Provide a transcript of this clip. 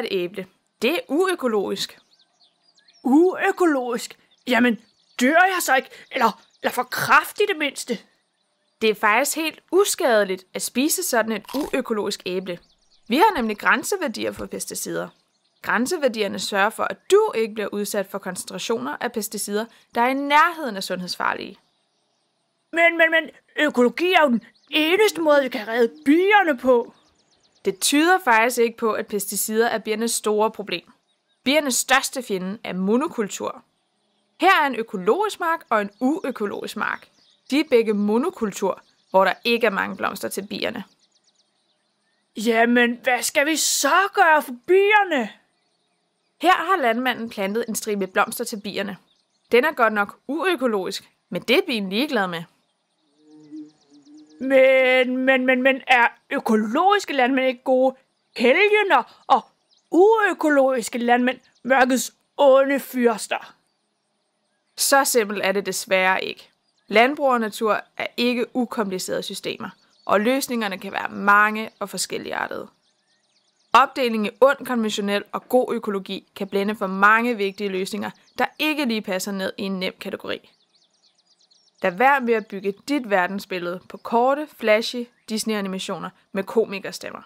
et æble. Det er uøkologisk. Uøkologisk? Jamen, dør jeg så ikke? Eller for kræft i det mindste? Det er faktisk helt uskadeligt at spise sådan et uøkologisk æble. Vi har nemlig grænseværdier for pesticider. Grænseværdierne sørger for, at du ikke bliver udsat for koncentrationer af pesticider, der er i nærheden af sundhedsfarlige. Men økologi er jo den eneste måde, vi kan redde bierne på. Det tyder faktisk ikke på, at pesticider er biernes store problem. Biernes største fjende er monokultur. Her er en økologisk mark og en uøkologisk mark. De er begge monokultur, hvor der ikke er mange blomster til bierne. Jamen, hvad skal vi så gøre for bierne? Her har landmanden plantet en stribe blomster til bierne. Den er godt nok uøkologisk, men det er bien ligeglad med. Men er økologiske landmænd ikke gode helgener, og uøkologiske landmænd mørkets onde fyrster? Så simpelt er det desværre ikke. Landbrug og natur er ikke ukomplicerede systemer, og løsningerne kan være mange og forskelligartede. Opdeling i ond konventionel og god økologi kan blænde for mange vigtige løsninger, der ikke lige passer ned i en nem kategori. Lad være med at bygge dit verdensbillede på korte, flashy Disney-animationer med komikerstemmer.